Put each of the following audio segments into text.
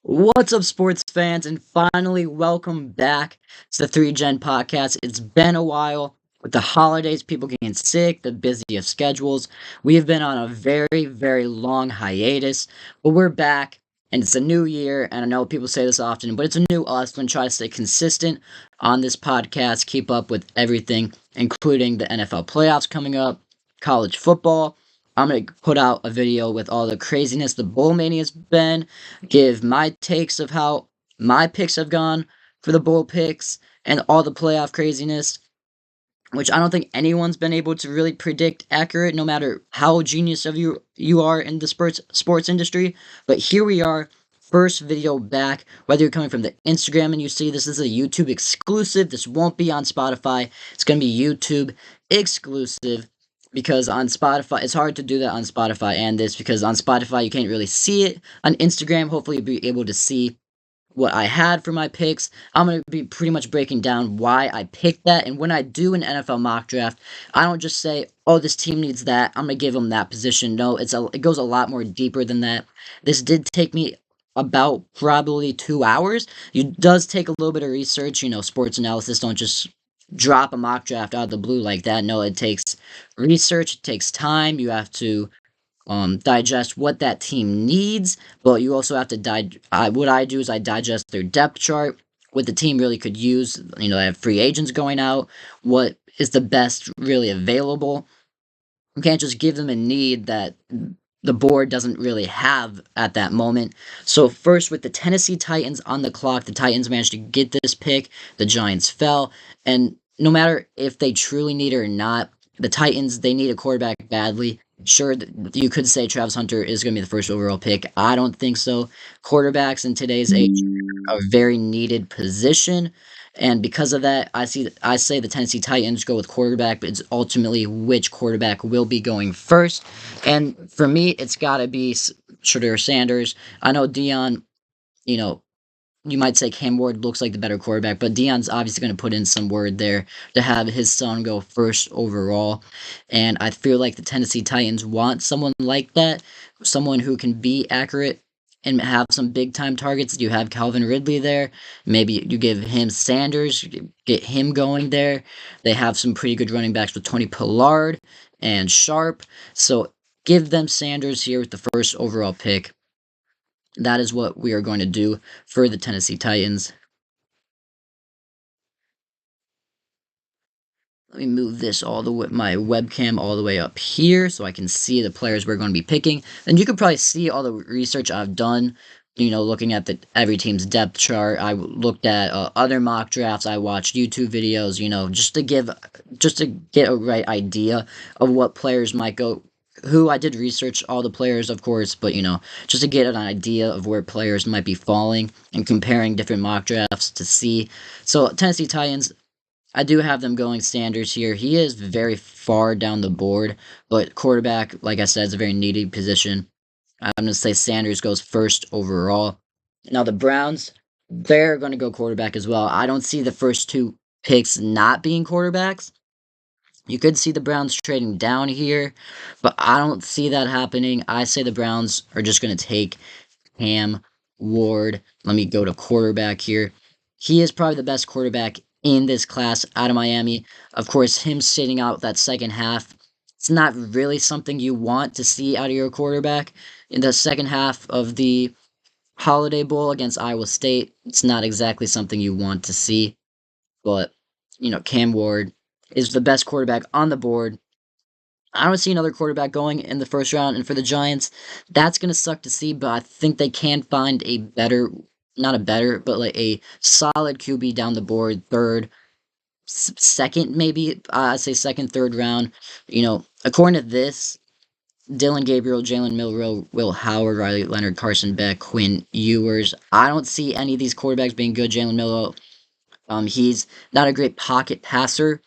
What's up, sports fans, and finally welcome back to the 3Gen podcast. It's been a while. With the holidays, people getting sick, the busy of schedules. We have been on a very, very long hiatus, but we're back, and it's a new year. And I know people say this often, but it's a new us. I'm going to try to stay consistent on this podcast, keep up with everything, including the NFL playoffs coming up, college football. I'm going to put out a video with all the craziness the Bowl Mania's been, give my takes of how my picks have gone for the bowl picks and all the playoff craziness, which I don't think anyone's been able to really predict accurate, no matter how genius of you are in the sports industry. But here we are, first video back. Whether you're coming from the Instagram and you see this is a YouTube exclusive, this won't be on Spotify. It's gonna be YouTube exclusive. Because on Spotify, it's hard to do that on Spotify and this, because on Spotify you can't really see it. On Instagram, hopefully you'll be able to see what I had for my picks. I'm going to be pretty much breaking down why I picked that. And when I do an NFL mock draft, I don't just say, oh, this team needs that, I'm going to give them that position. No, it goes a lot more deeper than that. This did take me about probably 2 hours. It does take a little bit of research. Sports analysis don't just drop a mock draft out of the blue like that. No, it takes research, it takes time. You have to digest what that team needs, but you also have to what I do is I digest their depth chart, what the team really could use. They have free agents going out, what is the best really available. You can't just give them a need that the board doesn't really have at that moment. So first, with the Tennessee Titans on the clock, the Titans managed to get this pick. The Giants fell, and no matter if they truly need it or not, the Titans, they need a quarterback badly. Sure, you could say Travis Hunter is going to be the first overall pick. I don't think so. Quarterbacks in today's age are a very needed position. And because of that, I say the Tennessee Titans go with quarterback, but it's ultimately which quarterback will be going first. And for me, it's got to be Shedeur Sanders. I know Dion, you know, you might say Cam Ward looks like the better quarterback, but Dion's obviously going to put in some word there to have his son go first overall. And I feel like the Tennessee Titans want someone like that, someone who can be accurate and have some big time targets. You have Calvin Ridley there. Maybe you give him Sanders, get him going there. They have some pretty good running backs with Tony Pollard and Sharp. So give them Sanders here with the first overall pick. That is what we are going to do for the Tennessee Titans. Let me move this my webcam all the way up here so I can see the players we're going to be picking. And you can probably see all the research I've done, looking at every team's depth chart. I looked at other mock drafts. I watched YouTube videos, just to get a right idea of what players might go. Who I did research all the players, of course, but just to get an idea of where players might be falling and comparing different mock drafts to see. So Tennessee Titans, I do have them going Sanders here. He is very far down the board, but quarterback, like I said, is a very needed position. I'm going to say Sanders goes first overall. Now the Browns, they're going to go quarterback as well. I don't see the first two picks not being quarterbacks. You could see the Browns trading down here, but I don't see that happening. I say the Browns are just going to take Cam Ward. Let me go to quarterback here. He is probably the best quarterback in this class out of Miami. Of course, him sitting out that second half, it's not really something you want to see out of your quarterback. In the second half of the Holiday Bowl against Iowa State, it's not exactly something you want to see. But, Cam Ward is the best quarterback on the board. I don't see another quarterback going in the first round, and for the Giants, that's going to suck to see, but I think they can find a better, not a better, but like a solid QB down the board, third, second, maybe. I'd say second, third round. According to this, Dylan Gabriel, Jalen Milroe, Will Howard, Riley Leonard, Carson Beck, Quinn Ewers. I don't see any of these quarterbacks being good. Jalen Milroe, he's not a great pocket passer.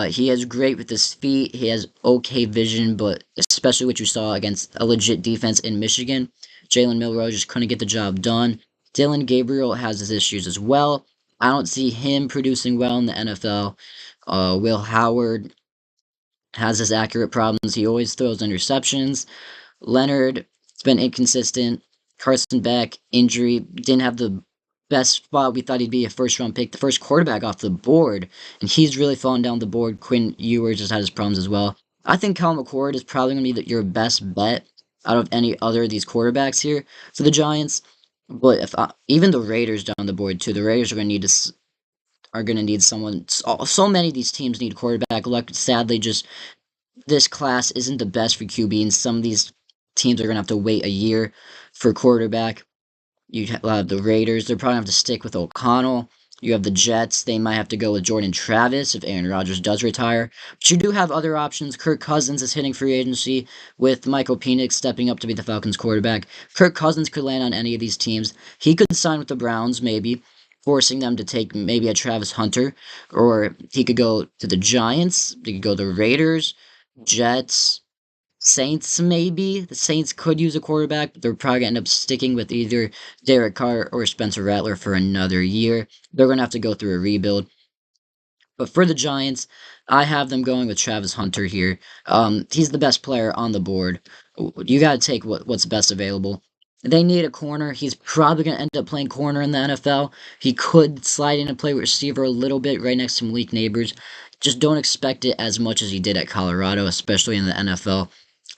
He is great with his feet. He has okay vision, but especially what you saw against a legit defense in Michigan, Jalen Milroe just couldn't get the job done. Dylan Gabriel has his issues as well. I don't see him producing well in the NFL. Will Howard has his accurate problems. He always throws interceptions. Leonard has been inconsistent. Carson Beck, injury, didn't have the best spot. We thought he'd be a first round pick, the first quarterback off the board, and he's really fallen down the board. Quinn Ewers just had his problems as well. I think Cal McCord is probably going to be your best bet out of any other of these quarterbacks here for the Giants. But even the Raiders down the board too, the Raiders are going to need someone. So many of these teams need a quarterback. Luck, sadly, just this class isn't the best for QB, and some of these teams are going to have to wait a year for quarterback. You have the Raiders. They're probably going to have to stick with O'Connell. You have the Jets. They might have to go with Jordan Travis if Aaron Rodgers does retire. But you do have other options. Kirk Cousins is hitting free agency with Michael Penix stepping up to be the Falcons quarterback. Kirk Cousins could land on any of these teams. He could sign with the Browns, maybe, forcing them to take maybe a Travis Hunter. Or he could go to the Giants. He could go to the Raiders, Jets, Saints, maybe. The Saints could use a quarterback, but they're probably going to end up sticking with either Derek Carr or Spencer Rattler for another year. They're going to have to go through a rebuild. But for the Giants, I have them going with Travis Hunter here. He's the best player on the board. You got to take what's best available. They need a corner. He's probably going to end up playing corner in the NFL. He could slide in and play receiver a little bit right next to Malik Neighbors. Just don't expect it as much as he did at Colorado, especially in the NFL.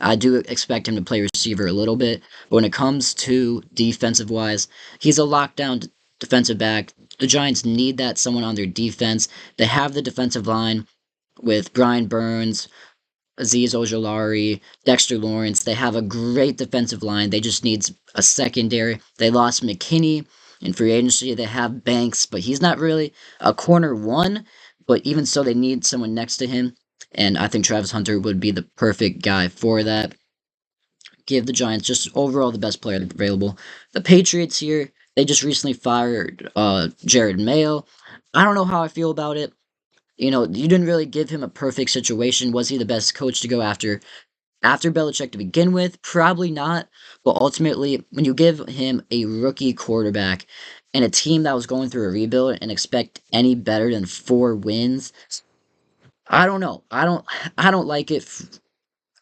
I do expect him to play receiver a little bit, but when it comes to defensive wise, he's a lockdown defensive back. The Giants need that someone on their defense. They have the defensive line with Brian Burns, Azeez Ojulari, Dexter Lawrence. They have a great defensive line. They just need a secondary. They lost McKinney in free agency. They have Banks, but he's not really a corner one. But even so, they need someone next to him. And I think Travis Hunter would be the perfect guy for that. Give the Giants just overall the best player available. The Patriots here, they just recently fired Jared Mayo. I don't know how I feel about it. You didn't really give him a perfect situation. Was he the best coach to go after Belichick to begin with? Probably not. But ultimately, when you give him a rookie quarterback and a team that was going through a rebuild and expect any better than 4 wins, I don't know. I don't like it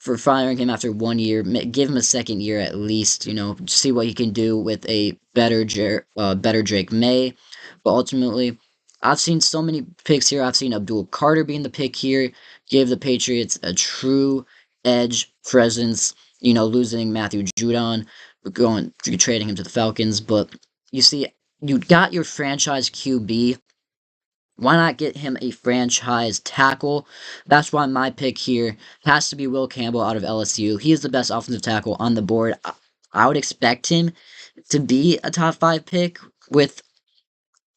for firing him after 1 year. Give him a second year at least. See what he can do with a better Drake May. But ultimately, I've seen so many picks here. I've seen Abdul Carter being the pick here. Give the Patriots a true edge presence. Losing Matthew Judon, trading him to the Falcons. But you see, you got your franchise QB. Why not get him a franchise tackle? That's why my pick here has to be Will Campbell out of LSU. He is the best offensive tackle on the board. I would expect him to be a top 5 pick with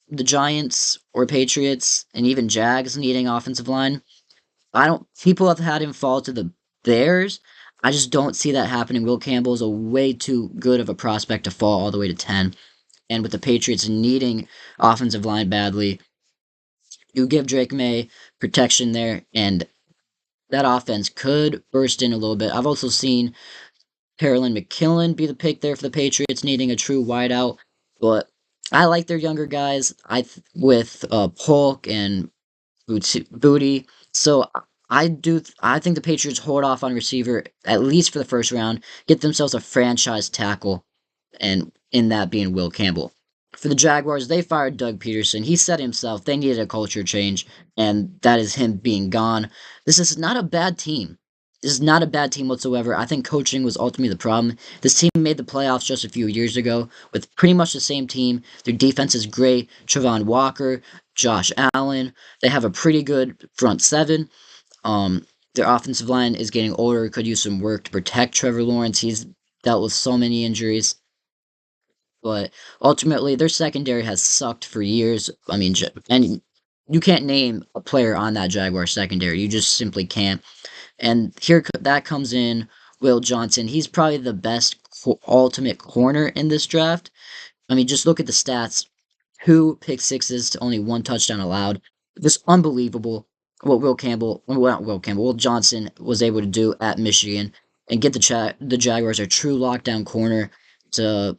the Giants or Patriots and even Jags needing offensive line. People have had him fall to the Bears. I just don't see that happening. Will Campbell is a way too good of a prospect to fall all the way to 10. And with the Patriots needing offensive line badly, you give Drake May protection there, and that offense could burst in a little bit. I've also seen Carolyn McKillen be the pick there for the Patriots, needing a true wideout. But I like their younger guys. With Polk and Booty. So I think the Patriots hold off on receiver at least for the first round, get themselves a franchise tackle, and in that being Will Campbell. For the Jaguars, they fired Doug Peterson. He said himself they needed a culture change, and that is him being gone. This is not a bad team. This is not a bad team whatsoever. I think coaching was ultimately the problem. This team made the playoffs just a few years ago with pretty much the same team. Their defense is great. Travon Walker, Josh Allen. They have a pretty good front seven. Their offensive line is getting older. Could use some work to protect Trevor Lawrence. He's dealt with so many injuries. But ultimately, their secondary has sucked for years. I mean, and you can't name a player on that Jaguar secondary. You just simply can't. And that comes in Will Johnson. He's probably the best ultimate corner in this draft. I mean, just look at the stats. 2 pick sixes to only 1 touchdown allowed. Just unbelievable what Will Johnson was able to do at Michigan and get the Jaguars a true lockdown corner to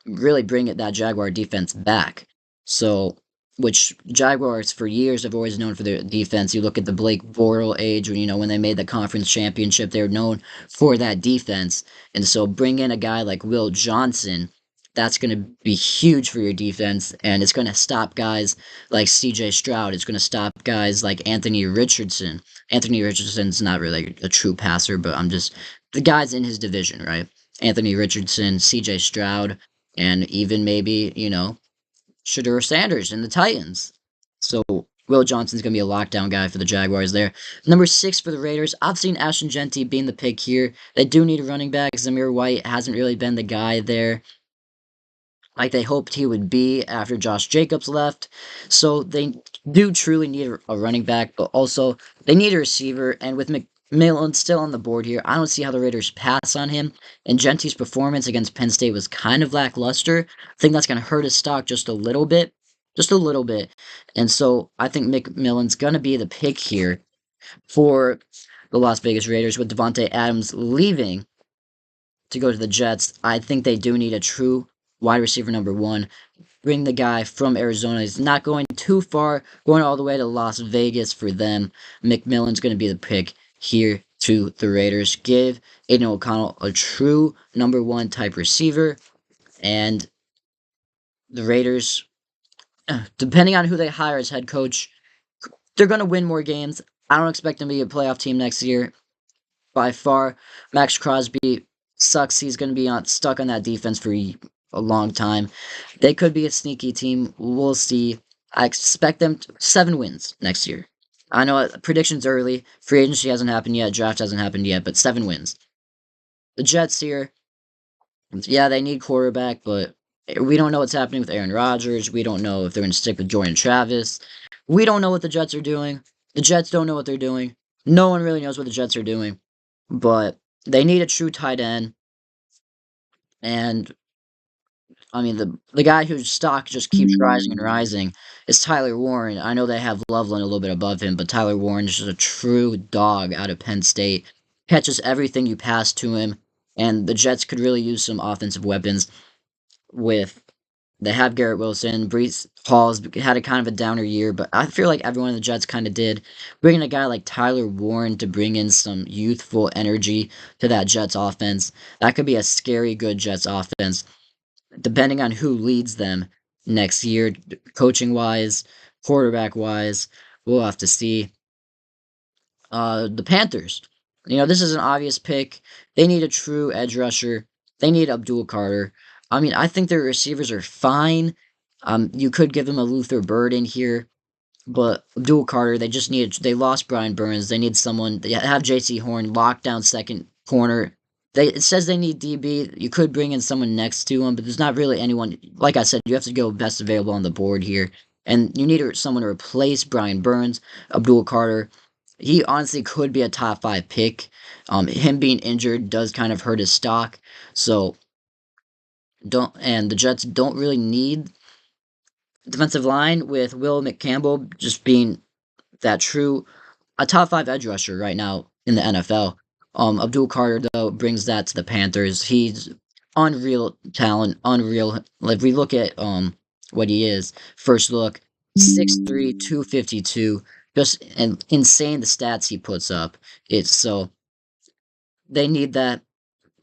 really bring that Jaguar defense back. So which Jaguars for years have always known for their defense. You look at the Blake Bortles age, when they made the conference championship, they were known for that defense. And so bring in a guy like Will Johnson, that's going to be huge for your defense, and it's going to stop guys like C.J. Stroud. It's going to stop guys like Anthony Richardson. Anthony Richardson's not really a true passer, but I'm just the guys in his division, right? Anthony Richardson, C.J. Stroud, and even maybe Shedeur Sanders and the Titans. So Will Johnson's going to be a lockdown guy for the Jaguars there. Number 6 for the Raiders. I've seen Ashton Jeanty being the pick here. They do need a running back. Zamir White hasn't really been the guy there like they hoped he would be after Josh Jacobs left. So they do truly need a running back, but also they need a receiver. And with McMillan still on the board here, I don't see how the Raiders pass on him. And Genty's performance against Penn State was kind of lackluster. I think that's going to hurt his stock just a little bit. Just a little bit. And so I think McMillan's going to be the pick here for the Las Vegas Raiders with Davante Adams leaving to go to the Jets. I think they do need a true wide receiver number 1. Bring the guy from Arizona. He's not going too far, going all the way to Las Vegas for them. McMillan's going to be the pick here to the Raiders. Give Aiden O'Connell a true number 1 type receiver. And the Raiders, depending on who they hire as head coach, they're going to win more games. I don't expect them to be a playoff team next year. By far, Max Crosby sucks. He's going to be stuck on that defense for a long time. They could be a sneaky team. We'll see. I expect them 7 wins next year. I know predictions early. Free agency hasn't happened yet. Draft hasn't happened yet, but 7 wins. The Jets here, yeah, they need quarterback, but we don't know what's happening with Aaron Rodgers. We don't know if they're going to stick with Jordan Travis. We don't know what the Jets are doing. The Jets don't know what they're doing. No one really knows what the Jets are doing. But they need a true tight end. And I mean, the guy whose stock just keeps rising and rising is Tyler Warren. I know they have Loveland a little bit above him, but Tyler Warren is just a true dog out of Penn State. Catches everything you pass to him, and the Jets could really use some offensive weapons they have Garrett Wilson. Breece Hall's had a kind of a downer year, but I feel like everyone in the Jets kind of did. Bringing a guy like Tyler Warren to bring in some youthful energy to that Jets offense, that could be a scary good Jets offense, depending on who leads them next year, coaching-wise, quarterback-wise. We'll have to see. The Panthers. This is an obvious pick. They need a true edge rusher. They need Abdul Carter. I mean, I think their receivers are fine. You could give them a Luther Bird in here, but Abdul Carter, they lost Brian Burns. They need someone. They have J.C. Horn locked down second corner. It says they need DB. You could bring in someone next to him, but there's not really anyone. Like I said, you have to go best available on the board here. And you need someone to replace Brian Burns. Abdul Carter, he honestly could be a top 5 pick. Him being injured does kind of hurt his stock. So, the Jets don't really need defensive line with Will McCampbell just being a top 5 edge rusher right now in the NFL. Abdul Carter, though, brings that to the Panthers. He's unreal talent, unreal. If we look at what he is, first look, 6'3", 252, just insane the stats he puts up. They need that.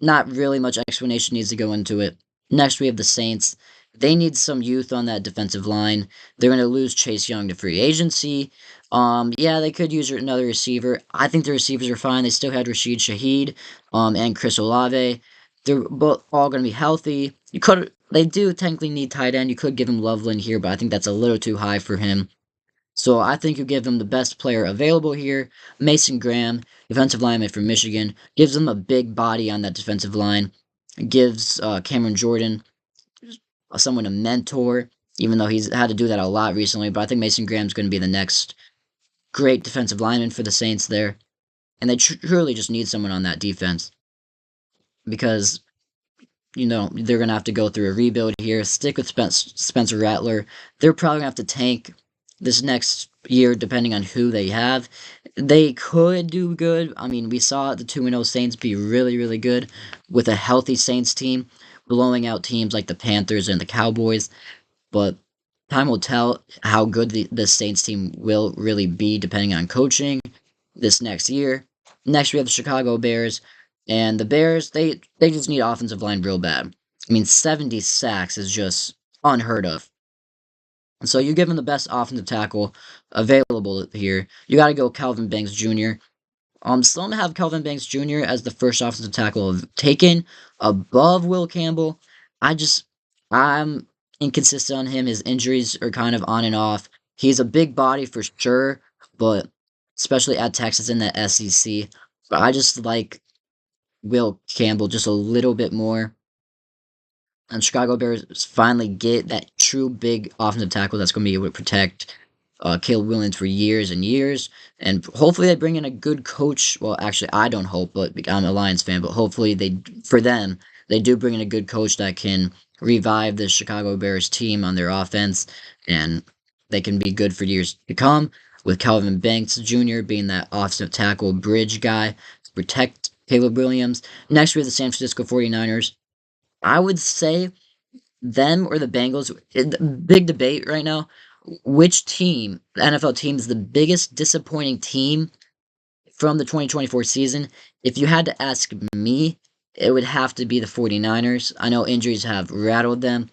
Not really much explanation needs to go into it. Next, we have the Saints. They need some youth on that defensive line. They're going to lose Chase Young to free agency. Yeah, they could use another receiver. I think the receivers are fine. They still had Rashid Shaheed, and Chris Olave. They're both all going to be healthy. They do technically need tight end. You could give him Loveland here, but I think that's a little too high for him. So I think you give them the best player available here, Mason Graham, defensive lineman from Michigan. Gives them a big body on that defensive line. Gives Cameron Jordan someone to mentor, even though he's had to do that a lot recently. But I think Mason Graham's going to be the next great defensive lineman for the Saints there. And they truly just need someone on that defense. Because, they're going to have to go through a rebuild here. Stick with Spencer Rattler. They're probably going to have to tank this next year, depending on who they have. They could do good. I mean, we saw the 2-0 Saints be really, really good with a healthy Saints team, blowing out teams like the Panthers and the Cowboys. But time will tell how good the Saints team will really be depending on coaching this next year. Next, we have the Chicago Bears. And the Bears, they just need offensive line real bad. I mean, 70 sacks is just unheard of. And so you give him the best offensive tackle available here. You got to go Calvin Banks Jr. Some have Calvin Banks Jr. as the first offensive tackle taken above Will Campbell. I'm inconsistent on him. His injuries are kind of on and off. He's a big body for sure, but especially at Texas in the SEC. But I just like Will Campbell just a little bit more. And Chicago Bears finally get that true big offensive tackle that's going to be able to protect Caleb Williams for years and years. And hopefully they bring in a good coach. Well, actually, I don't hope, but I'm a Lions fan. But hopefully for them, they do bring in a good coach that can revive the Chicago Bears team on their offense, and they can be good for years to come. With Calvin Banks Jr. being that offensive tackle bridge guy to protect Caleb Williams. Next, we have the San Francisco 49ers. I would say them or the Bengals. Big debate right now. Which team, the NFL team, is the biggest disappointing team from the 2024 season? If you had to ask me, it would have to be the 49ers. I know injuries have rattled them.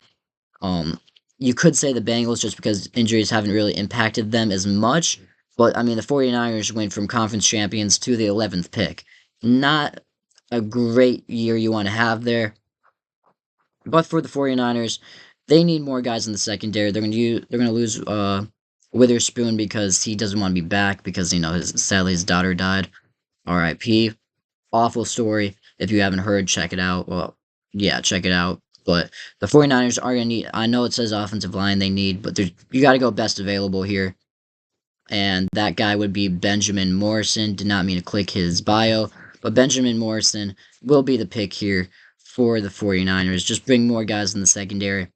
You could say the Bengals just because injuries haven't really impacted them as much. But, I mean, the 49ers went from conference champions to the 11th pick. Not a great year you want to have there. But for the 49ers, they need more guys in the secondary. They're gonna lose Witherspoon because he doesn't want to be back because sadly his daughter died. R.I.P. Awful story. If you haven't heard, check it out. Well, yeah, check it out. But the 49ers are gonna need. I know it says offensive line they need, but you got to go best available here. And that guy would be Benjamin Morrison. Did not mean to click his bio, but Benjamin Morrison will be the pick here for the 49ers. Just bring more guys in the secondary.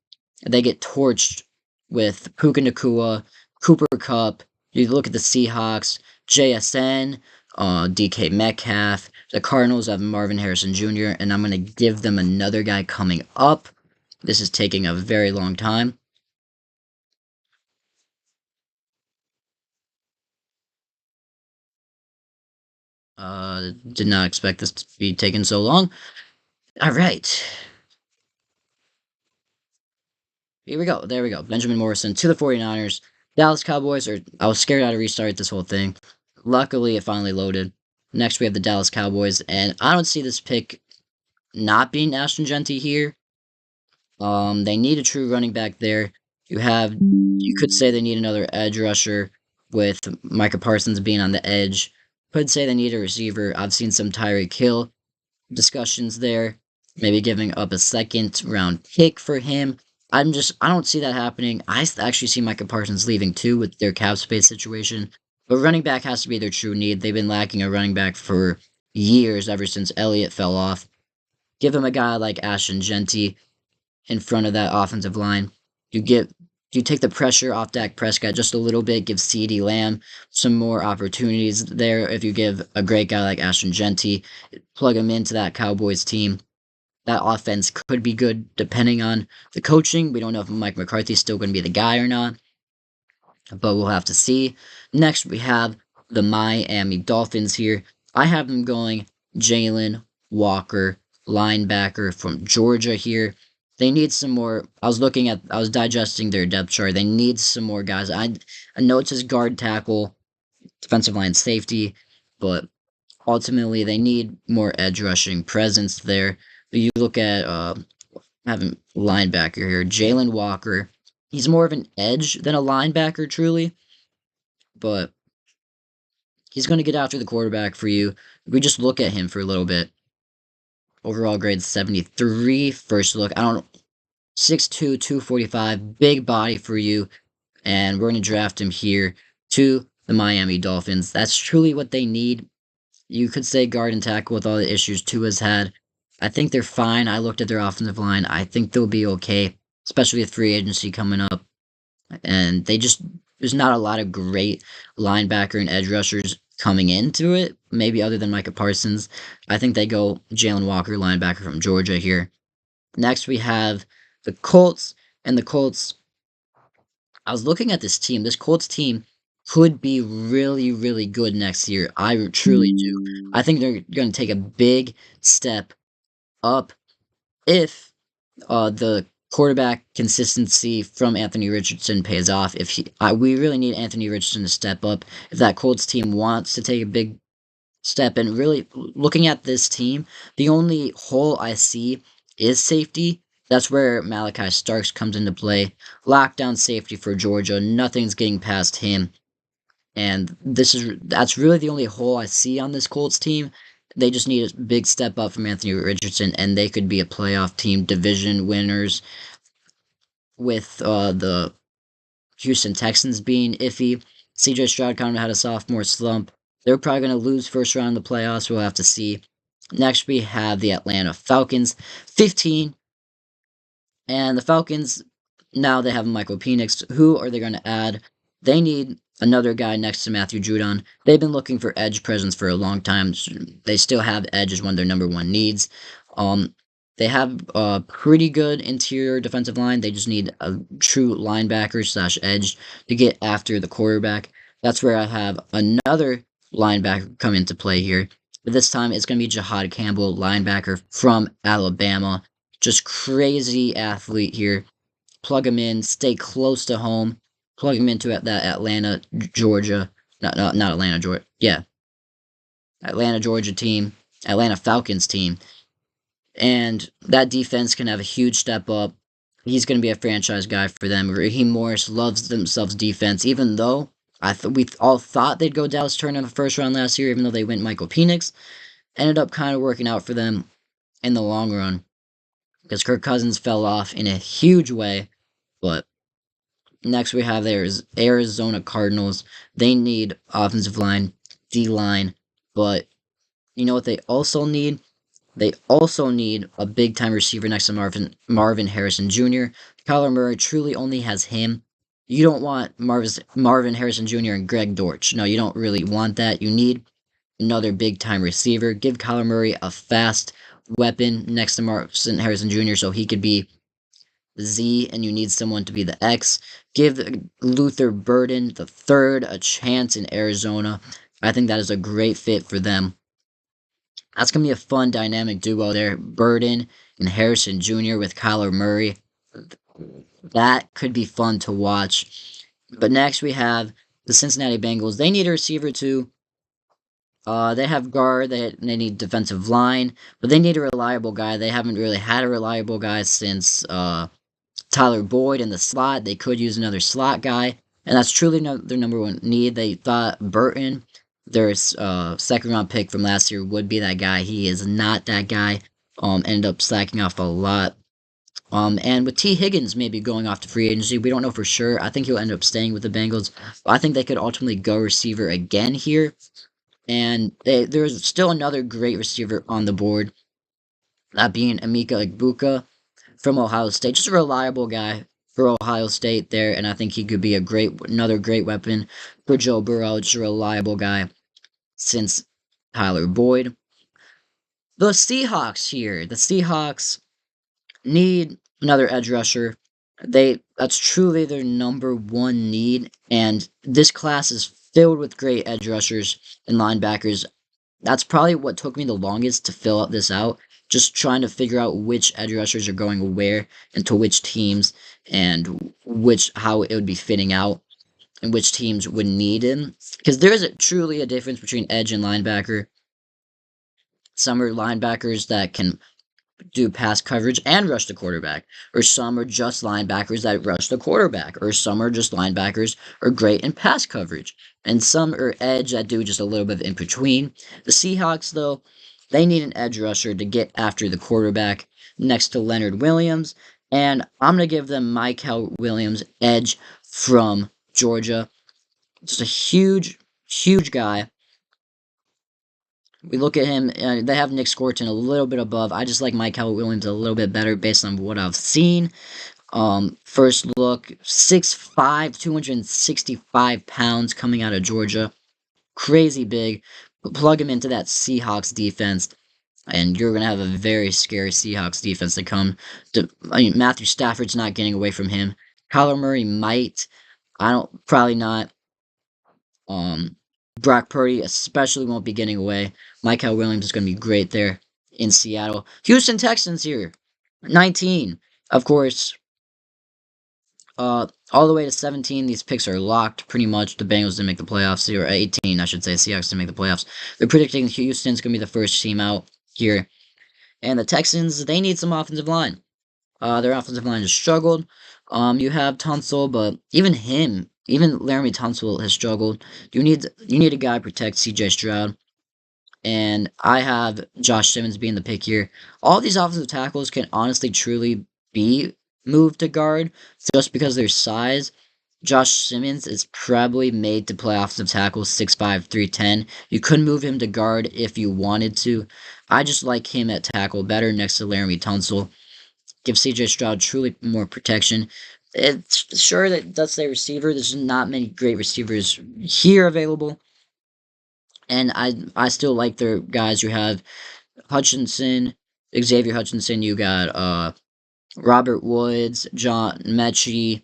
They get torched with Puka Nacua, Cooper Kupp. You look at the Seahawks, JSN, DK Metcalf. The Cardinals have Marvin Harrison Jr., and I'm going to give them another guy coming up. This is taking a very long time. Did not expect this to be taking so long. All right. Here we go. There we go. Benjamin Morrison to the 49ers. Dallas Cowboys I was scared how to restart this whole thing. Luckily, it finally loaded. Next, we have the Dallas Cowboys, and I don't see this pick not being Ashton Jeanty here. They need a true running back there. You could say they need another edge rusher with Micah Parsons being on the edge. Could say they need a receiver. I've seen some Tyreek Hill discussions there. Maybe giving up a second round pick for him. I don't see that happening. I actually see Micah Parsons leaving too with their cap space situation. But running back has to be their true need. They've been lacking a running back for years, ever since Elliott fell off. Give him a guy like Ashton Jeanty in front of that offensive line. You take the pressure off Dak Prescott just a little bit, give CeeDee Lamb some more opportunities there. If you give a great guy like Ashton Jeanty, plug him into that Cowboys team, that offense could be good depending on the coaching. We don't know if Mike McCarthy's still going to be the guy or not, but we'll have to see. Next, we have the Miami Dolphins here. I have them going Jalen Walker, linebacker from Georgia here. They need some more. I was digesting their depth chart. They need some more guys. I know it says guard, tackle, defensive line, safety, but ultimately they need more edge rushing presence there. You look at having linebacker here, Jalen Walker. He's more of an edge than a linebacker, truly, but he's going to get after the quarterback for you. We just look at him for a little bit. Overall grade 73. First look, 6'2", 245, big body for you, and we're going to draft him here to the Miami Dolphins. That's truly what they need. You could say guard and tackle with all the issues Tua's had. I think they're fine. I looked at their offensive line. I think they'll be okay, especially with free agency coming up. And there's not a lot of great linebacker and edge rushers coming into it, maybe other than Micah Parsons. I think they go Jalen Walker, linebacker from Georgia here. Next, we have the Colts, and the Colts, I was looking at this team. This Colts team could be really, really good next year. I truly do. I think they're going to take a big step up if the quarterback consistency from Anthony Richardson pays off. If we really need Anthony Richardson to step up. If that Colts team wants to take a big step, and really looking at this team, the only hole I see is safety. That's where Malachi Starks comes into play. Lockdown safety for Georgia. Nothing's getting past him. And that's really the only hole I see on this Colts team. They just need a big step up from Anthony Richardson, and they could be a playoff team, division winners, with the Houston Texans being iffy. CJ Stroud kind of had a sophomore slump. They're probably going to lose first round of the playoffs. We'll have to see. Next, we have the Atlanta Falcons, 15. And the Falcons, now they have Michael Penix. Who are they going to add? They need another guy next to Matthew Judon. They've been looking for edge presence for a long time. They still have edge as one of their number one needs. They have a pretty good interior defensive line. They just need a true linebacker / edge to get after the quarterback. That's where I have another linebacker come into play here. But this time it's going to be Jahad Campbell, linebacker from Alabama. Just crazy athlete here. Plug him in, stay close to home. Plug him into that Atlanta, Georgia. Not Atlanta, Georgia. Yeah. Atlanta, Georgia team. Atlanta Falcons team. And that defense can have a huge step up. He's going to be a franchise guy for them. Raheem Morris loves themselves defense, even though we all thought they'd go Dallas Turner in the first round last year, even though they went Michael Penix. Ended up kind of working out for them in the long run, because Kirk Cousins fell off in a huge way. But next we have there's Arizona Cardinals. They need offensive line, D-line, but you know what they also need? They also need a big-time receiver next to Marvin Harrison Jr. Kyler Murray truly only has him. You don't want Marvin Harrison Jr. and Greg Dortch. No, you don't really want that. You need another big-time receiver. Give Kyler Murray a fast weapon next to Marvin Harrison Jr. so he could be Z, and you need someone to be the X. Give Luther Burden III a chance in Arizona. I think that is a great fit for them. That's going to be a fun dynamic duo there. Burden and Harrison Jr. with Kyler Murray. That could be fun to watch. But next we have the Cincinnati Bengals. They need a receiver too. They have guard. They need defensive line. But they need a reliable guy. They haven't really had a reliable guy since Tyler Boyd in the slot. They could use another slot guy. And that's truly their number one need. They thought Burton, their second-round pick from last year, would be that guy. He is not that guy. Ended up slacking off a lot. And with T. Higgins maybe going off to free agency, we don't know for sure. I think he'll end up staying with the Bengals. I think they could ultimately go receiver again here. And there's still another great receiver on the board, that being Emeka Egbuka from Ohio State. Just a reliable guy for Ohio State there, and I think he could be another great weapon for Joe Burrow. Just a reliable guy since Tyler Boyd. The Seahawks here. The Seahawks need another edge rusher. That's truly their number one need, and this class is filled with great edge rushers and linebackers. That's probably what took me the longest to fill this out. Just trying to figure out which edge rushers are going where and to which teams, and how it would be fitting out, and which teams would need him. Because there is truly a difference between edge and linebacker. Some are linebackers that can do pass coverage and rush the quarterback, or some are just linebackers that rush the quarterback, or some are just linebackers are great in pass coverage, and some are edge that do just a little bit in between. The Seahawks, though, they need an edge rusher to get after the quarterback next to Leonard Williams, and I'm going to give them Mykel Williams, edge from Georgia. Just a huge, huge guy. We look at him, they have Nick Scorton a little bit above. I just like Mykel Williams a little bit better based on what I've seen. First look, 6'5", 265 pounds coming out of Georgia. Crazy big. Plug him into that Seahawks defense, and you're going to have a very scary Seahawks defense to come. Matthew Stafford's not getting away from him. Kyler Murray might, Probably not. Um, Brock Purdy especially won't be getting away. Michael Williams is going to be great there in Seattle. Houston Texans here, 19. Of course, all the way to 17, these picks are locked pretty much. The Bengals didn't make the playoffs, or 18, I should say. Seahawks didn't make the playoffs. They're predicting Houston's going to be the first team out here. And the Texans, they need some offensive line. Their offensive line has struggled. You have Tunsil, but even Laramie Tunsil has struggled. You need a guy to protect C.J. Stroud, and I have Josh Simmons being the pick here. All these offensive tackles can honestly, truly be moved to guard just because of their size. Josh Simmons is probably made to play offensive tackle, 6'5", 310. You could move him to guard if you wanted to. I just like him at tackle better next to Laramie Tunsil. Give CJ Stroud truly more protection. It's sure that does say receiver. There's not many great receivers here available. And I still like their guys. You have Hutchinson, Xavier Hutchinson. You got Robert Woods, John Mechie,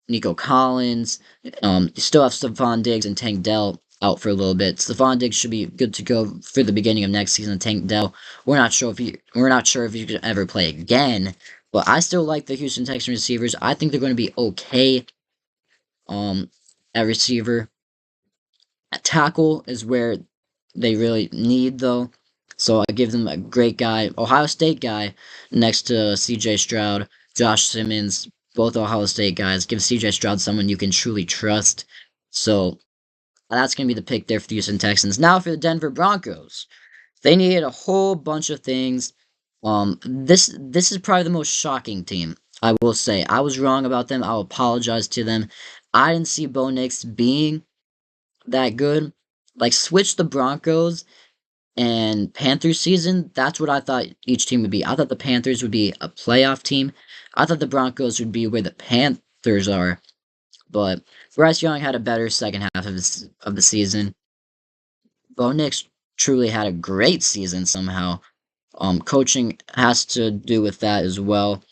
Nico Collins. You still have Stephon Diggs and Tank Dell out for a little bit. Stephon Diggs should be good to go for the beginning of next season. Tank Dell, we're not sure if he could ever play again. But I still like the Houston Texans receivers. I think they're going to be okay. At receiver, at tackle is where they really need though. So I give them a great guy, Ohio State guy, next to C.J. Stroud, Josh Simmons, both Ohio State guys. Give C.J. Stroud someone you can truly trust. So that's going to be the pick there for the Houston Texans. Now for the Denver Broncos. They needed a whole bunch of things. This is probably the most shocking team, I will say. I was wrong about them. I'll apologize to them. I didn't see Bo Nix being that good. Like, switch the Broncos and Panthers season. That's what I thought each team would be. I thought the Panthers would be a playoff team. I thought the Broncos would be where the Panthers are. But Bryce Young had a better second half of the season. Bo Nix truly had a great season somehow. Coaching has to do with that as well.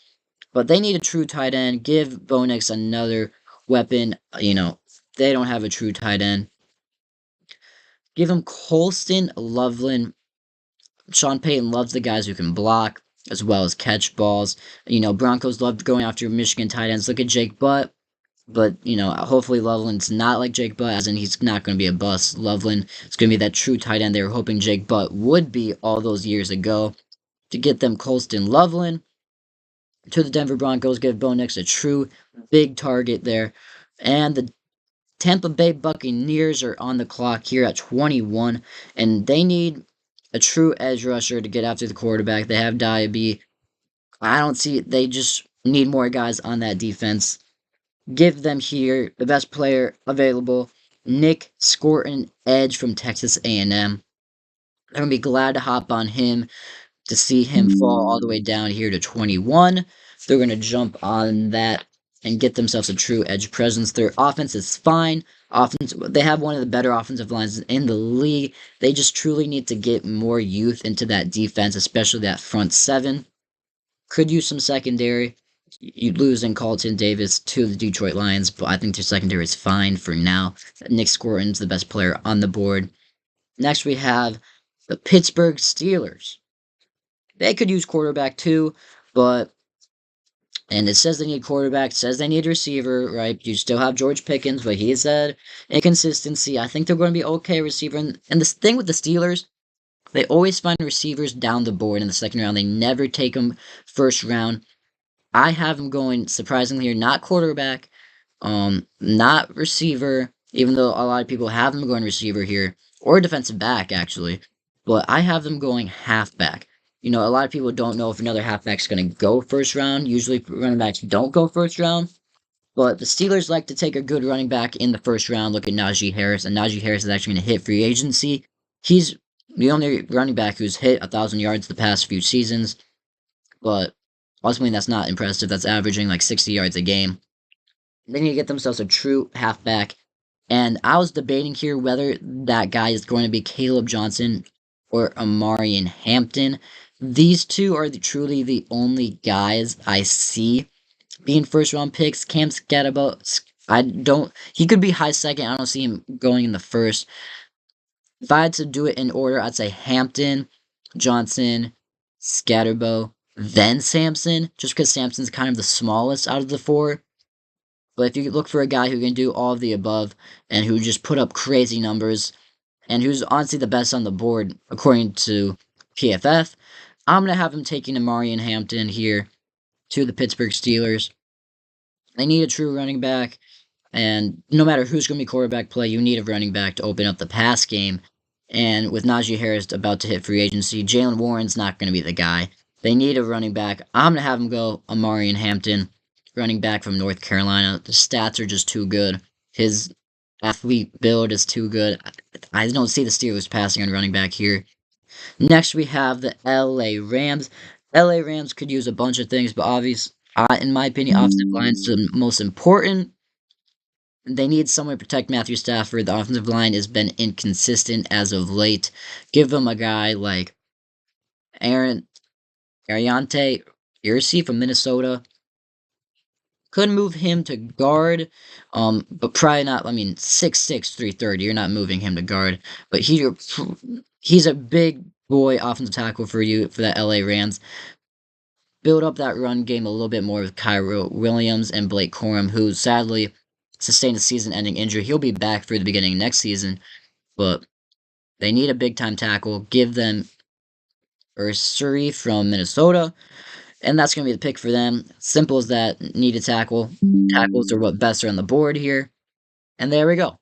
But they need a true tight end. Give Bo Nix another weapon. They don't have a true tight end. Give him Colston, Loveland. Sean Payton loves the guys who can block as well as catch balls. Broncos love going after Michigan tight ends. Look at Jake Butt. But, hopefully Loveland's not like Jake Butt, as in he's not going to be a bust. Loveland is going to be that true tight end they were hoping Jake Butt would be all those years ago. To get them Colston Loveland to the Denver Broncos, give Bo Nix a true big target there. And the Tampa Bay Buccaneers are on the clock here at 21, and they need a true edge rusher to get after the quarterback. They have Diaby. They just need more guys on that defense. Give them here the best player available, Nick Scorton, edge from Texas A&M. They're going to be glad to hop on him to see him fall all the way down here to 21. They're going to jump on that and get themselves a true edge presence. Their offense is fine. They have one of the better offensive lines in the league. They just truly need to get more youth into that defense, especially that front seven. Could use some secondary. You lose in Carlton Davis to the Detroit Lions, but I think their secondary is fine for now. Nick Scorton's the best player on the board. Next we have the Pittsburgh Steelers. They could use quarterback too, and it says they need quarterback, it says they need a receiver, right? You still have George Pickens, but he said inconsistency. I think they're going to be okay receiver. And this thing with the Steelers, they always find receivers down the board in the second round. They never take them first round. I have them going, surprisingly here, not quarterback, not receiver, even though a lot of people have them going receiver here, or defensive back, actually. But I have them going halfback. A lot of people don't know if another halfback's going to go first round. Usually running backs don't go first round. But the Steelers like to take a good running back in the first round. Look at Najee Harris. And Najee Harris is actually going to hit free agency. He's the only running back who's hit 1,000 yards the past few seasons. But ultimately, that's not impressive. That's averaging like 60 yards a game. They need to get themselves a true halfback. And I was debating here whether that guy is going to be Caleb Johnson or Omarion Hampton. These two are truly the only guys I see being first round picks. Cam Scatterbo, he could be high second. I don't see him going in the first. If I had to do it in order, I'd say Hampton, Johnson, Scatterbo, then Sampson, just because Sampson's kind of the smallest out of the four. But if you look for a guy who can do all of the above and who just put up crazy numbers and who's honestly the best on the board according to PFF, I'm going to have him taking Amarian Hampton here to the Pittsburgh Steelers. They need a true running back, and no matter who's going to be quarterback play, you need a running back to open up the pass game. And with Najee Harris about to hit free agency, Jaylen Warren's not going to be the guy. They need a running back. I'm going to have him go Amarian Hampton, running back from North Carolina. The stats are just too good. His athlete build is too good. I don't see the Steelers passing on running back here. Next, we have the LA Rams. LA Rams could use a bunch of things, but in my opinion, offensive line is the most important. They need someone to protect Matthew Stafford. The offensive line has been inconsistent as of late. Give them a guy like Ariante Irsay from Minnesota. Could move him to guard, but probably not. 6'6", 330. You're not moving him to guard, but he's a big boy offensive tackle for you for the LA Rams. Build up that run game a little bit more with Kyren Williams and Blake Corum, who sadly sustained a season-ending injury. He'll be back for the beginning of next season, but they need a big-time tackle. Give them Irsay from Minnesota, and that's going to be the pick for them. Simple as that. Need a tackle. Tackles are what best are on the board here. And there we go.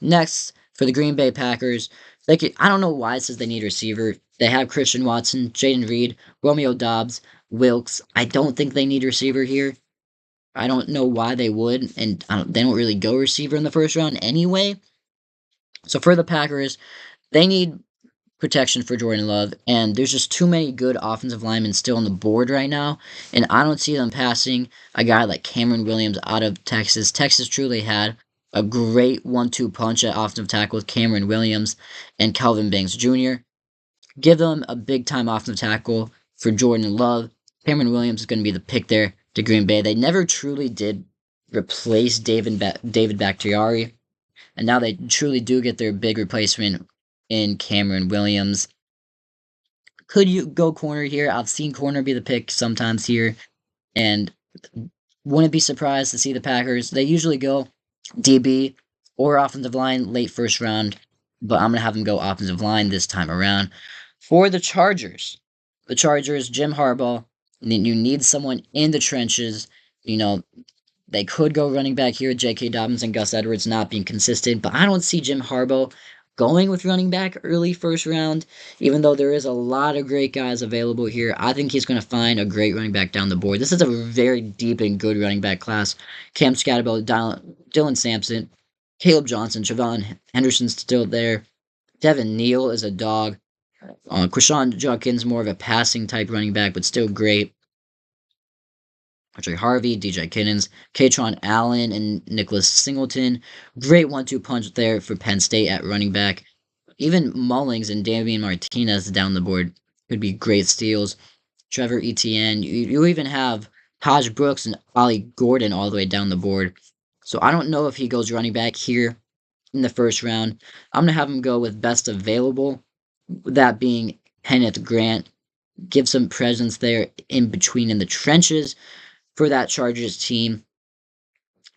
Next, for the Green Bay Packers, I don't know why it says they need a receiver. They have Christian Watson, Jayden Reed, Romeo Doubs, Wilkes. I don't think they need a receiver here. I don't know why they would, and they don't really go receiver in the first round anyway. So for the Packers, they need protection for Jordan Love, and there's just too many good offensive linemen still on the board right now, and I don't see them passing a guy like Cameron Williams out of Texas. Texas truly had a great 1-2 punch at offensive tackle with Cameron Williams and Kelvin Banks Jr. Give them a big-time offensive tackle for Jordan Love. Cameron Williams is going to be the pick there to Green Bay. They never truly did replace David Bakhtiari, and now they truly do get their big replacement in Cameron Williams. Could you go corner here? I've seen corner be the pick sometimes here, and wouldn't be surprised to see the Packers. They usually go DB or offensive line late first round, but I'm going to have them go offensive line this time around. For the Chargers, Jim Harbaugh, you need someone in the trenches. They could go running back here, J.K. Dobbins and Gus Edwards not being consistent, but I don't see Jim Harbaugh going with running back early first round, even though there is a lot of great guys available here. I think he's going to find a great running back down the board. This is a very deep and good running back class. Cam Scatterbo, Dylan Sampson, Caleb Johnson, Javon Henderson's still there. Devin Neal is a dog. Krishan Judkins, more of a passing type running back, but still great. Trey Harvey, DJ Kinnons, Katron Allen, and Nicholas Singleton. Great 1-2 punch there for Penn State at running back. Even Mullings and Damian Martinez down the board could be great steals. Trevor Etienne. You even have Taj Brooks and Ollie Gordon all the way down the board. So I don't know if he goes running back here in the first round. I'm going to have him go with best available, that being Kenneth Grant. Give some presence there in between in the trenches for that Chargers team.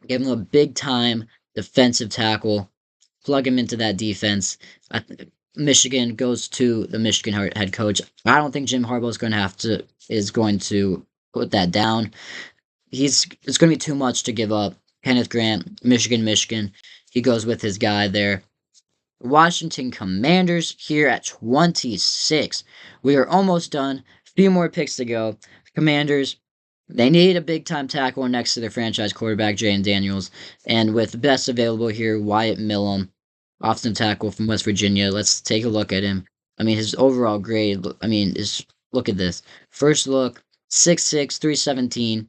Give him a big-time defensive tackle. Plug him into that defense. Michigan goes to the Michigan head coach. I don't think Jim Harbaugh is going to put that down. It's going to be too much to give up. Kenneth Grant, Michigan. He goes with his guy there. Washington Commanders here at 26. We are almost done. A few more picks to go. Commanders, they need a big-time tackle next to their franchise quarterback, Jayden Daniels. And with the best available here, Wyatt Millam, offensive tackle from West Virginia. Let's take a look at him. His overall grade, look at this. First look, 6'6", 317.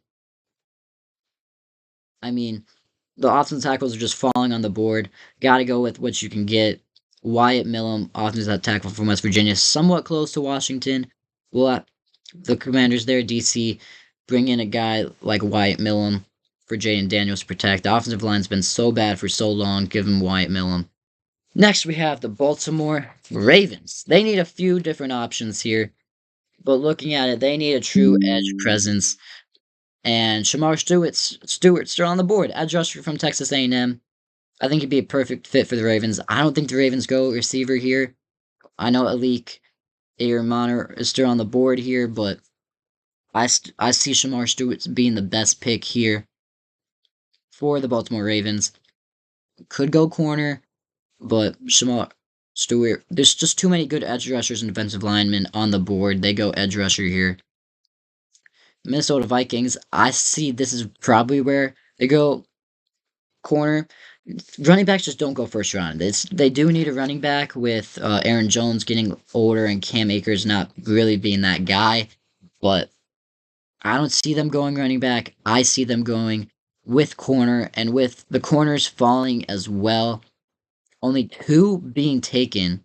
The offensive tackles are just falling on the board. Got to go with what you can get. Wyatt Millam, offensive tackle from West Virginia, somewhat close to Washington. Well, the Commanders there, DC. bring in a guy like Wyatt Millum for Jaden Daniels to protect. The offensive line's been so bad for so long. Give him Wyatt Millum. Next, we have the Baltimore Ravens. They need a few different options here, but looking at it, they need a true edge presence. And Shamar Stewart's still on the board. Edge rusher from Texas A&M. I think he'd be a perfect fit for the Ravens. I don't think the Ravens go receiver here. I know Alik Ayermana is still on the board here, but I see Shamar Stewart being the best pick here for the Baltimore Ravens. Could go corner, but Shamar Stewart, there's just too many good edge rushers and defensive linemen on the board. They go edge rusher here. Minnesota Vikings, I see this is probably where they go corner. Running backs just don't go first round. They do need a running back with Aaron Jones getting older and Cam Akers not really being that guy, but I don't see them going running back. I see them going with corner, and with the corners falling as well. Only 2 being taken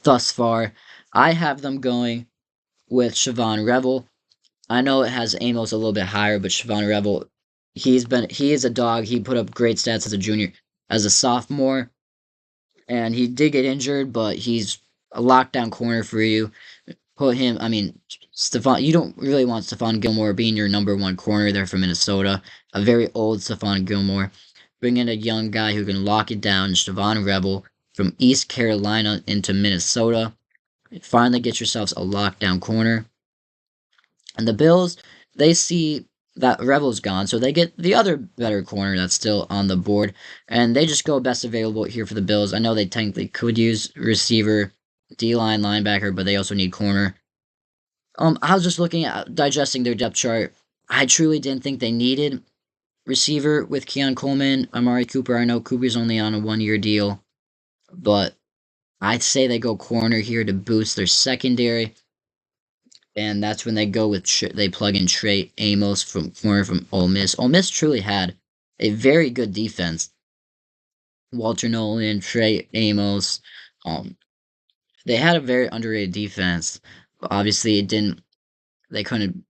thus far. I have them going with Siobhan Revel. I know it has Amos a little bit higher, but Siobhan Revel, he is a dog. He put up great stats as a junior, as a sophomore, and he did get injured, but he's a lockdown corner for you. Put him, Stephon, you don't really want Stephon Gilmore being your number 1 corner there from Minnesota. A very old Stephon Gilmore. Bring in a young guy who can lock it down, Siobhan Revel, from East Carolina into Minnesota. Finally get yourselves a lockdown corner. And the Bills, they see that Revel's gone, so they get the other better corner that's still on the board, and they just go best available here for the Bills. I know they technically could use receiver, D-line, linebacker, but they also need corner. I was just looking at digesting their depth chart. I truly didn't think they needed receiver with Keon Coleman, Amari Cooper. I know Cooper's only on a 1-year deal, but I'd say they go corner here to boost their secondary. And that's when they go with they plug in Trey Amos from corner from Ole Miss. Ole Miss truly had a very good defense. Walter Nolan, Trey Amos, they had a very underrated defense. But obviously, they couldn't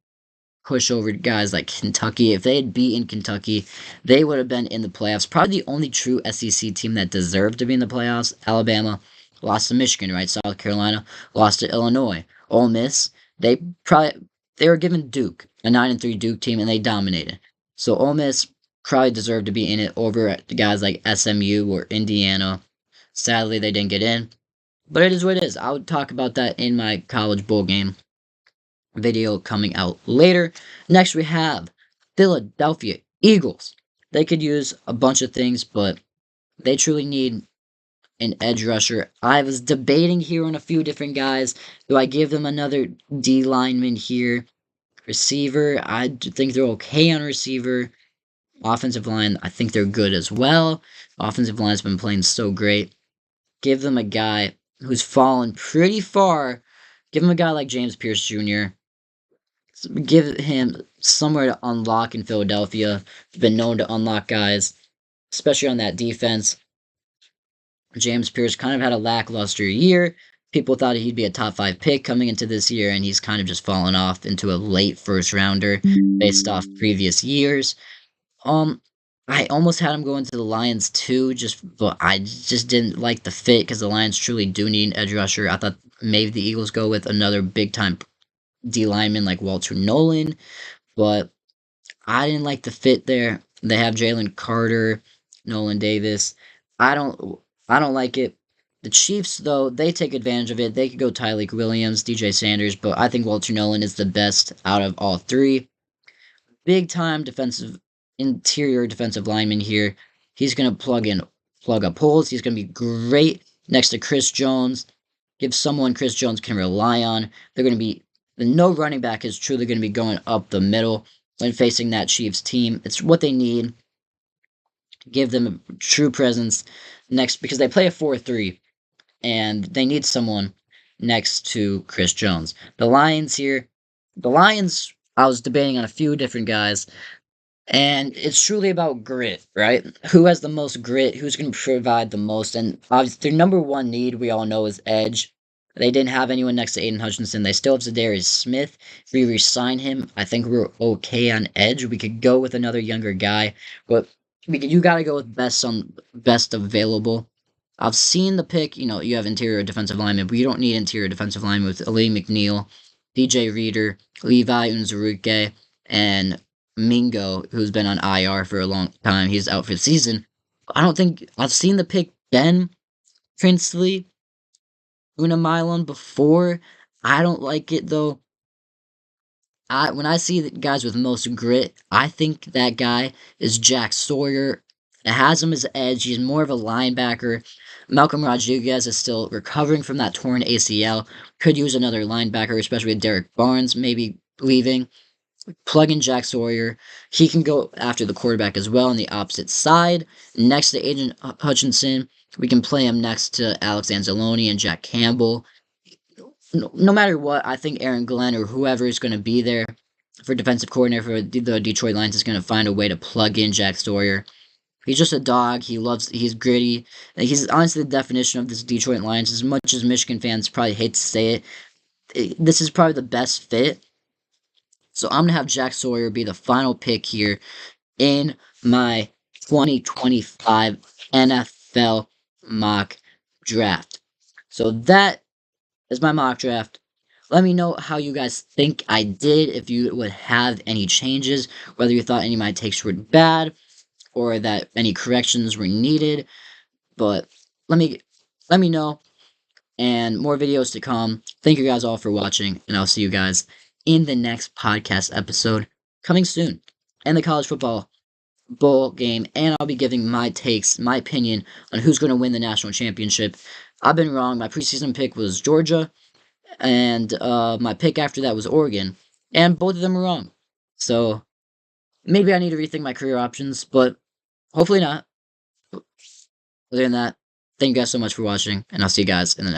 push over guys like Kentucky. If they had beaten Kentucky, they would have been in the playoffs. Probably the only true SEC team that deserved to be in the playoffs. Alabama lost to Michigan, right? South Carolina lost to Illinois. Ole Miss, they were given Duke, a 9-3 Duke team, and they dominated. So Ole Miss probably deserved to be in it over guys like SMU or Indiana. Sadly, they didn't get in, but it is what it is. I would talk about that in my college bowl game video coming out later. Next, we have Philadelphia Eagles. They could use a bunch of things, but they truly need an edge rusher. I was debating here on a few different guys. Do I give them another D lineman here? Receiver, I think they're okay on receiver. Offensive line, I think they're good as well. Offensive line's been playing so great. Give them a guy who's fallen pretty far. Give him a guy like James Pierce Jr. Give him somewhere to unlock in Philadelphia. Been known to unlock guys, especially on that defense. James Pierce kind of had a lackluster year. People thought he'd be a top 5 pick coming into this year, and he's kind of just fallen off into a late first rounder based off previous years. I almost had him go into the Lions too, but I just didn't like the fit because the Lions truly do need an edge rusher. I thought maybe the Eagles go with another big time D lineman like Walter Nolan, but I didn't like the fit there. They have Jalen Carter, Nolan Davis. I don't like it. The Chiefs, though, they take advantage of it. They could go Tyreek Williams, DJ Sanders, but I think Walter Nolan is the best out of all 3. Big time interior defensive lineman here. He's going to plug up holes. He's going to be great next to Chris Jones. Give someone Chris Jones can rely on. No running back is truly going to be going up the middle when facing that Chiefs team. It's what they need. Give them a true presence next, because they play a 4-3, and they need someone next to Chris Jones. The Lions, I was debating on a few different guys, and it's truly about grit, right? Who has the most grit? Who's going to provide the most? And obviously, their number 1 need, we all know, is edge. They didn't have anyone next to Aiden Hutchinson. They still have Zadarius Smith. If we re-sign him, I think we're okay on edge. We could go with another younger guy, but you got to go with best available. I've seen the pick. You have interior defensive lineman, but you don't need interior defensive lineman with Ali McNeil, DJ Reader, Levi Unzuruke, and Mingo, who's been on IR for a long time. He's out for the season. I don't think I've seen the pick Ben Princely Unamilon before. I don't like it though. When I see the guys with most grit, I think that guy is Jack Sawyer. It has him as edge. He's more of a linebacker. Malcolm Rodriguez is still recovering from that torn ACL. Could use another linebacker, especially with Derek Barnes maybe leaving. Plug in Jack Sawyer. He can go after the quarterback as well on the opposite side. Next to Aiden Hutchinson, we can play him next to Alex Anzalone and Jack Campbell. No matter what, I think Aaron Glenn or whoever is going to be there for defensive coordinator for the Detroit Lions is going to find a way to plug in Jack Sawyer. He's just a dog. He's gritty. He's honestly the definition of this Detroit Lions. As much as Michigan fans probably hate to say it, this is probably the best fit. So I'm going to have Jack Sawyer be the final pick here in my 2025 NFL mock draft. So that is my mock draft. Let me know how you guys think I did, if you would have any changes, whether you thought any of my takes were bad, or that any corrections were needed. But let me know, and more videos to come. Thank you guys all for watching, and I'll see you guys in the next podcast episode coming soon, and the college football bowl game, and I'll be giving my takes, my opinion on who's going to win the national championship. I've been wrong. My preseason pick was Georgia, and my pick after that was Oregon, and both of them were wrong. So maybe I need to rethink my career options, but hopefully not. Other than that, thank you guys so much for watching, and I'll see you guys in the next